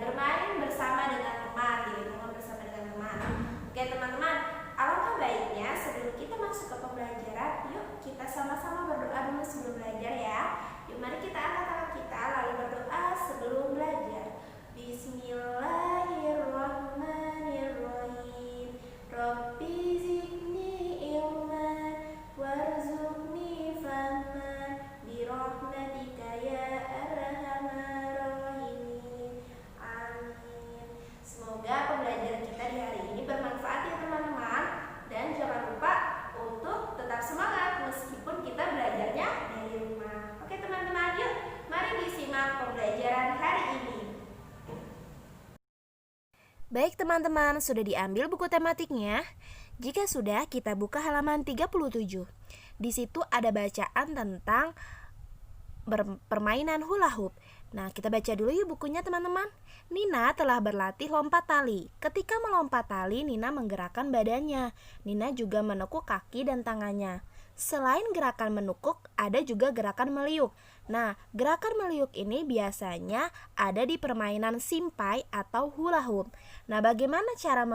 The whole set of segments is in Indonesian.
bermain bersama dengan teman, di lingkungan bersama dengan teman. Oke teman-teman, alangkah baiknya sebelum kita masuk ke pembelajaran, yuk kita sama-sama berdoa dulu sebelum belajar ya. Yuk mari kita angkat tangan kita lalu berdoa sebelum belajar. Bismillahirrahmanirrahim. Rabbi zidni ilman warzuqni fahman birahmatika ya arhamar rahimin. Amin. Semoga pembelajaran kita di hari ini bermanfaat ya teman-teman. Dan jangan lupa untuk tetap semangat meskipun kita belajarnya dari rumah. Oke teman-teman, yuk mari disimak pembelajaran hari ini. Baik teman-teman, sudah diambil buku tematiknya? Jika sudah, kita buka halaman 37. Di situ ada bacaan tentang permainan hula hoop. Nah, kita baca dulu yuk bukunya teman-teman. Nina telah berlatih lompat tali. Ketika melompat tali, Nina menggerakkan badannya. Nina juga menekuk kaki dan tangannya. Selain gerakan menukuk, ada juga gerakan meliuk. Nah, gerakan meliuk ini biasanya ada di permainan simpai atau hula hoop. Nah, bagaimana cara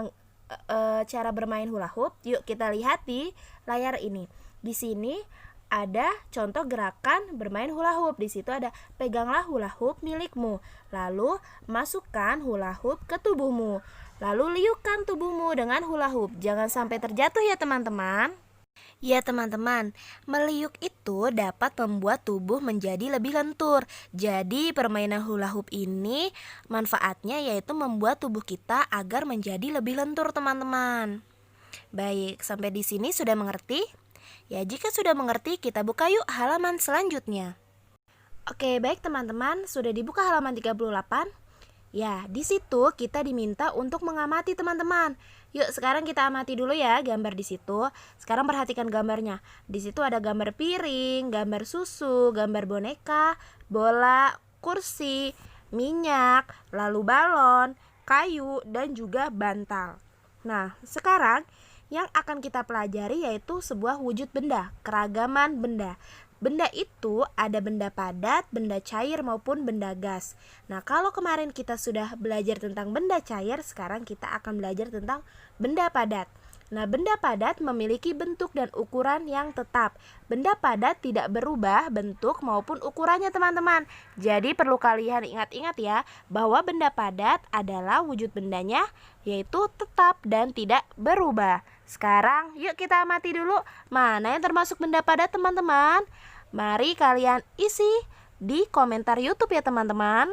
bermain hula hoop? Yuk kita lihat di layar ini. Di sini ada contoh gerakan bermain hula hoop. Di situ ada peganglah hula hoop milikmu. Lalu masukkan hula hoop ke tubuhmu. Lalu liukkan tubuhmu dengan hula hoop. Jangan sampai terjatuh ya teman-teman. Ya teman-teman, meliuk itu dapat membuat tubuh menjadi lebih lentur. Jadi permainan hula hoop ini manfaatnya yaitu membuat tubuh kita agar menjadi lebih lentur teman-teman. Baik, sampai di sini sudah mengerti? Ya, jika sudah mengerti, kita buka yuk halaman selanjutnya. Oke, baik teman-teman, sudah dibuka halaman 38. Ya, di situ kita diminta untuk mengamati teman-teman. Yuk, sekarang kita amati dulu ya gambar di situ. Sekarang perhatikan gambarnya. Di situ ada gambar piring, gambar susu, gambar boneka, bola, kursi, minyak, lalu balon, kayu, dan juga bantal. Nah, sekarang yang akan kita pelajari yaitu sebuah wujud benda, keragaman benda. Benda itu ada benda padat, benda cair maupun benda gas. Nah, kalau kemarin kita sudah belajar tentang benda cair, sekarang kita akan belajar tentang benda padat. Nah, benda padat memiliki bentuk dan ukuran yang tetap. Benda padat tidak berubah bentuk maupun ukurannya, teman-teman. Jadi perlu kalian ingat-ingat ya, bahwa benda padat adalah wujud bendanya yaitu tetap dan tidak berubah. Sekarang yuk kita amati dulu mana yang termasuk benda padat, teman-teman. Mari kalian isi di komentar YouTube ya teman-teman.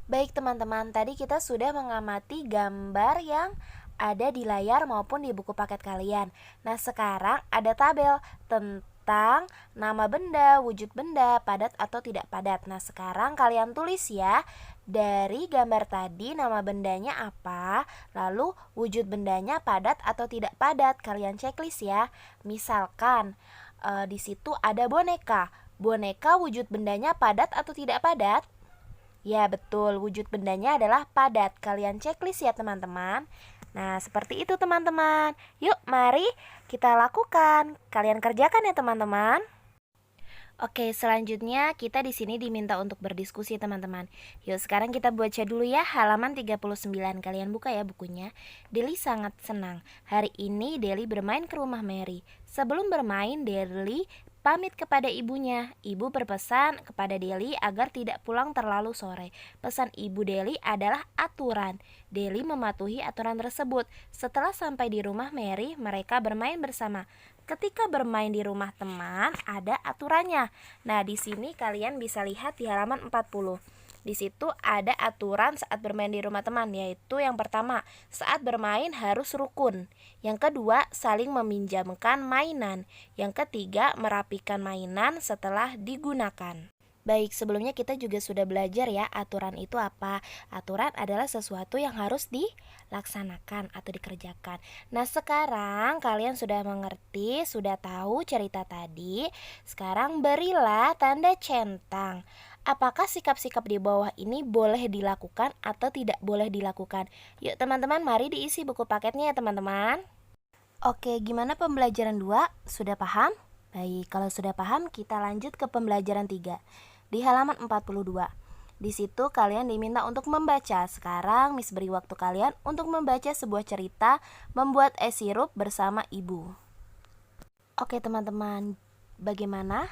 Baik teman-teman, tadi kita sudah mengamati gambar yang ada di layar maupun di buku paket kalian. Nah, sekarang ada tabel tentang nama benda, wujud benda, padat atau tidak padat. Nah, sekarang kalian tulis ya, dari gambar tadi nama bendanya apa, lalu wujud bendanya padat atau tidak padat. Kalian checklist ya. Misalkan di situ ada boneka. Boneka wujud bendanya padat atau tidak padat? Ya betul, wujud bendanya adalah padat. Kalian checklist ya teman-teman. Nah, seperti itu teman-teman. Yuk, mari kita lakukan. Kalian kerjakan ya teman-teman. Oke, selanjutnya kita di sini diminta untuk berdiskusi teman-teman. Yuk, sekarang kita baca dulu ya halaman 39. Kalian buka ya bukunya. Deli sangat senang. Hari ini Deli bermain ke rumah Mary. Sebelum bermain, Deli pamit kepada ibunya. Ibu berpesan kepada Deli agar tidak pulang terlalu sore. Pesan ibu Deli adalah aturan. Deli mematuhi aturan tersebut. Setelah sampai di rumah Mary, mereka bermain bersama. Ketika bermain di rumah teman, ada aturannya. Nah, di sini kalian bisa lihat di halaman 40. Di situ ada aturan saat bermain di rumah teman, yaitu yang pertama, saat bermain harus rukun. Yang kedua, saling meminjamkan mainan. Yang ketiga, merapikan mainan setelah digunakan. Baik, sebelumnya kita juga sudah belajar ya aturan itu apa. Aturan adalah sesuatu yang harus dilaksanakan atau dikerjakan. Nah, sekarang kalian sudah mengerti, sudah tahu cerita tadi. Sekarang berilah tanda centang. Apakah sikap-sikap di bawah ini boleh dilakukan atau tidak boleh dilakukan? Yuk teman-teman, mari diisi buku paketnya ya teman-teman. Oke, gimana pembelajaran 2? Sudah paham? Baik, kalau sudah paham kita lanjut ke pembelajaran 3. Di halaman 42. Di situ kalian diminta untuk membaca. Sekarang Miss beri waktu kalian untuk membaca sebuah cerita membuat es sirup bersama ibu. Oke teman-teman, bagaimana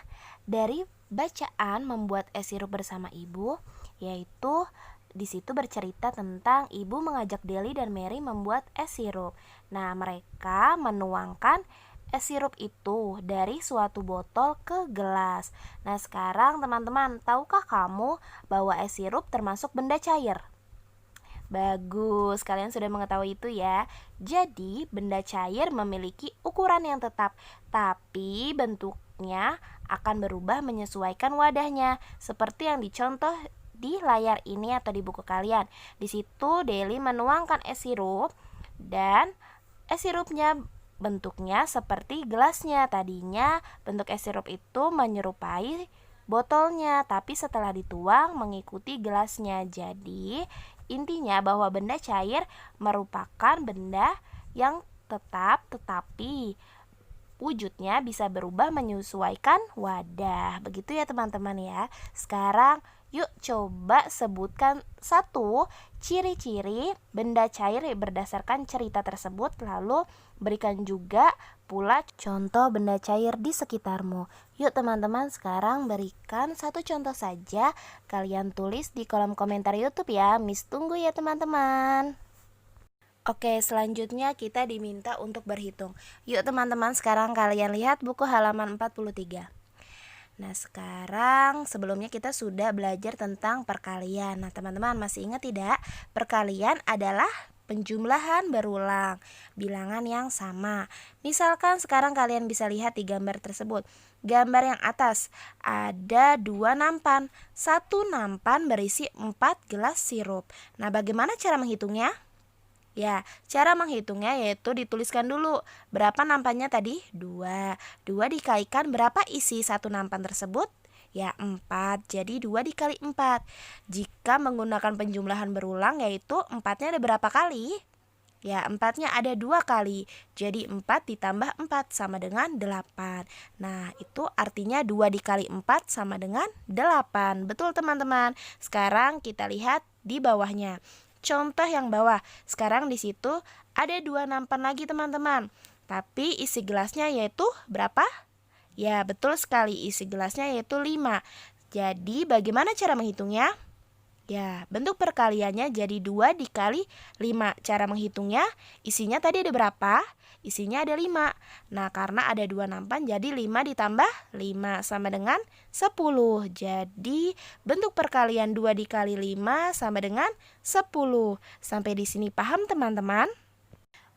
dari bacaan membuat es sirup bersama ibu? Yaitu di situ bercerita tentang ibu mengajak Deli dan Mary membuat es sirup. Nah, mereka menuangkan es sirup itu dari suatu botol ke gelas. Nah, sekarang teman-teman, tahukah kamu bahwa es sirup termasuk benda cair? Bagus, kalian sudah mengetahui itu ya. Jadi, benda cair memiliki ukuran yang tetap, tapi bentuknya akan berubah menyesuaikan wadahnya, seperti yang dicontoh di layar ini atau di buku kalian. Di situ Deli menuangkan es sirup dan es sirupnya bentuknya seperti gelasnya. Tadinya bentuk es sirup itu menyerupai botolnya, tapi setelah dituang mengikuti gelasnya. Jadi intinya bahwa benda cair merupakan benda yang tetap, tetapi wujudnya bisa berubah menyesuaikan wadah. Begitu ya teman-teman ya. Sekarang yuk coba sebutkan satu ciri-ciri benda cair berdasarkan cerita tersebut, lalu berikan juga pula contoh benda cair di sekitarmu. Yuk teman-teman, sekarang berikan satu contoh saja. Kalian tulis di kolom komentar YouTube ya. Miss tunggu ya teman-teman. Oke, selanjutnya kita diminta untuk berhitung. Yuk teman-teman, sekarang kalian lihat buku halaman 43. Nah, sekarang sebelumnya kita sudah belajar tentang perkalian. Nah, teman-teman masih ingat tidak? Perkalian adalah penjumlahan berulang bilangan yang sama. Misalkan sekarang kalian bisa lihat di gambar tersebut. Gambar yang atas ada 2 nampan. Satu nampan berisi 4 gelas sirup. Nah, bagaimana cara menghitungnya? Ya, cara menghitungnya yaitu dituliskan dulu berapa nampannya tadi? 2. 2 dikalikan berapa isi satu nampan tersebut? Ya, 4. Jadi 2 dikali 4. Jika menggunakan penjumlahan berulang yaitu 4-nya ada berapa kali? Ya, 4-nya ada 2 kali. Jadi 4 ditambah 4 sama dengan 8. Nah, itu artinya 2 dikali 4 sama dengan 8. Betul teman-teman. Sekarang kita lihat di bawahnya. Contoh yang bawah, sekarang di situ ada 2 nampan lagi teman-teman. Tapi isi gelasnya yaitu berapa? Ya betul sekali, isi gelasnya yaitu 5. Jadi bagaimana cara menghitungnya? Ya, bentuk perkaliannya jadi 2 dikali 5. Cara menghitungnya, isinya tadi ada berapa? Isinya ada 5. Nah, karena ada 2 nampan jadi 5 ditambah 5 sama dengan 10. Jadi bentuk perkalian 2 dikali 5 sama dengan 10. Sampai di sini paham teman-teman?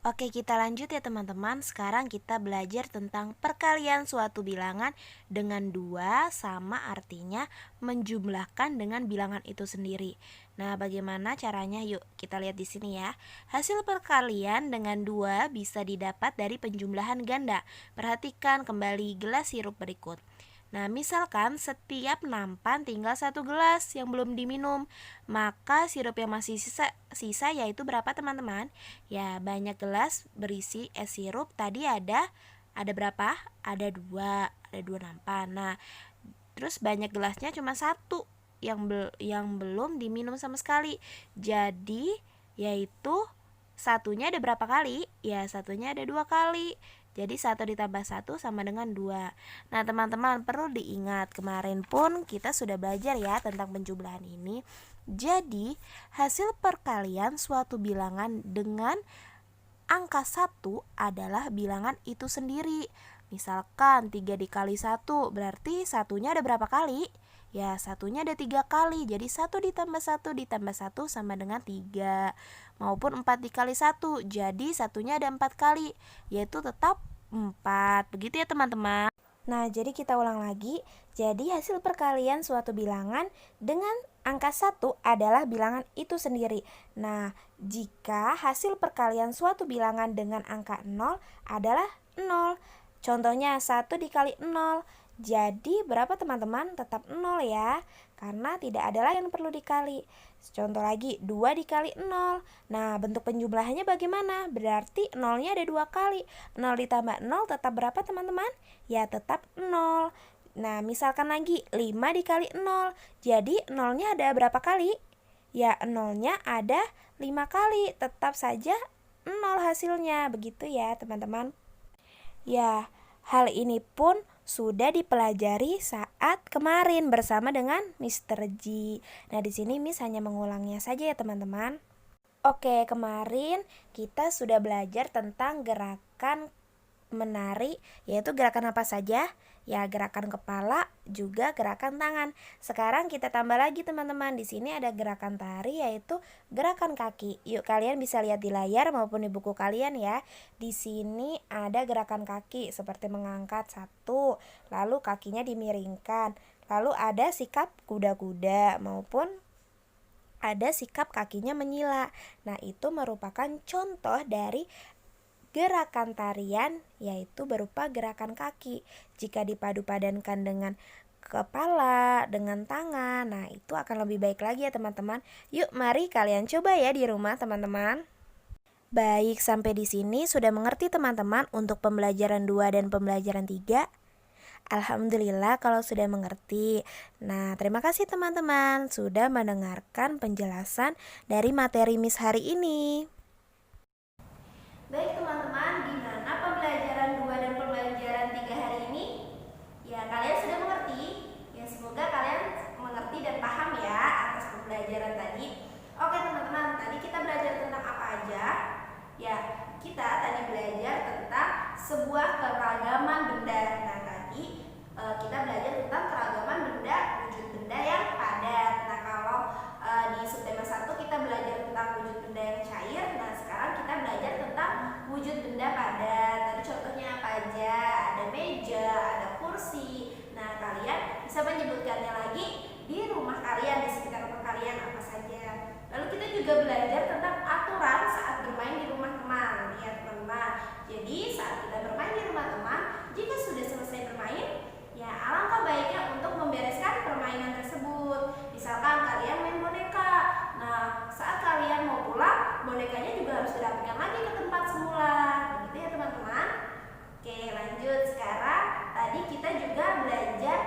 Oke, kita lanjut ya teman-teman. Sekarang kita belajar tentang perkalian suatu bilangan dengan 2 sama artinya menjumlahkan dengan bilangan itu sendiri. Nah, bagaimana caranya? Yuk, kita lihat di sini ya. Hasil perkalian dengan 2 bisa didapat dari penjumlahan ganda. Perhatikan kembali gelas sirup berikut. Nah, misalkan setiap nampan tinggal 1 gelas yang belum diminum, maka sirup yang masih sisa yaitu berapa teman-teman? Ya, banyak gelas berisi es sirup. Tadi ada berapa? Ada 2 nampan. Nah, terus banyak gelasnya cuma 1 yang belum diminum sama sekali. Jadi, yaitu satunya ada berapa kali? Ya, satunya ada 2 kali. Jadi 1 ditambah 1 sama dengan 2. Nah teman-teman perlu diingat, kemarin pun kita sudah belajar ya tentang penjumlahan ini. Jadi hasil perkalian suatu bilangan dengan angka 1 adalah bilangan itu sendiri. Misalkan 3 dikali 1 berarti satunya ada berapa kali? Ya, satunya ada 3 kali. Jadi 1 ditambah 1 ditambah 1 sama dengan 3. Maupun 4 dikali 1. Jadi satunya ada 4 kali, yaitu tetap 4. Begitu ya teman-teman. Nah, jadi kita ulang lagi. Jadi hasil perkalian suatu bilangan dengan angka 1 adalah bilangan itu sendiri. Nah, jika hasil perkalian suatu bilangan dengan angka 0 adalah 0. Contohnya 1 dikali 0. Jadi berapa teman-teman? Tetap 0 ya, karena tidak ada lagi yang perlu dikali. Contoh lagi, 2 dikali 0. Nah, bentuk penjumlahannya bagaimana? Berarti 0-nya ada 2 kali. 0 ditambah 0 tetap berapa teman-teman? Ya, tetap 0. Nah, misalkan lagi 5 dikali 0. Jadi nolnya ada berapa kali? Ya, nolnya ada 5 kali. Tetap saja 0 hasilnya. Begitu ya, teman-teman. Ya, hal ini pun sudah dipelajari saat kemarin bersama dengan Mr. G. Nah, di sini Miss hanya mengulangnya saja ya, teman-teman. Oke, kemarin kita sudah belajar tentang gerakan menari, yaitu gerakan apa saja? Ya, gerakan kepala, juga gerakan tangan. Sekarang kita tambah lagi teman-teman. Di sini ada gerakan tari, yaitu gerakan kaki. Yuk, kalian bisa lihat di layar maupun di buku kalian ya. Di sini ada gerakan kaki seperti mengangkat satu, lalu kakinya dimiringkan. Lalu ada sikap kuda-kuda maupun ada sikap kakinya menyila. Nah, itu merupakan contoh dari gerakan tarian, yaitu berupa gerakan kaki. Jika dipadu-padankan dengan kepala, dengan tangan, nah itu akan lebih baik lagi ya teman-teman. Yuk, mari kalian coba ya di rumah teman-teman. Baik, sampai di sini sudah mengerti teman-teman untuk pembelajaran 2 dan pembelajaran 3? Alhamdulillah kalau sudah mengerti. Nah, terima kasih teman-teman sudah mendengarkan penjelasan dari materi Miss hari ini. Baik teman-teman, gimana pembelajaran 2 dan pembelajaran 3 hari ini? Ya, kalian sudah mengerti? Ya, semoga kalian mengerti dan paham ya atas pembelajaran tadi. Oke teman-teman, tadi kita belajar tentang apa aja? Ya, kita tadi belajar tentang sebuah keragaman benda. Nah, tadi kita belajar tentang keragaman benda, wujud benda yang padat. Nah, kalau di subtema 1 kita belajar tentang wujud benda yang cair. Nah, sekarang kita belajar tentang wujud benda padat. Tadi contohnya apa aja? Ada meja, ada kursi. Nah, kalian bisa menyebutkannya lagi di rumah kalian, di sekitar rumah kalian apa saja. Lalu kita juga belajar tentang aturan saat bermain di rumah teman. Ya, teman-teman. Jadi, saat kita bermain di rumah teman, jika sudah selesai bermain, ya alangkah baiknya untuk membereskan permainan tersebut. Misalkan kalian main boneka. Nah, saat kalian mau pulang, bonekanya juga harus dirapikan lagi ke tempat semula. Begitu ya teman-teman. Oke, lanjut. Sekarang tadi kita juga belajar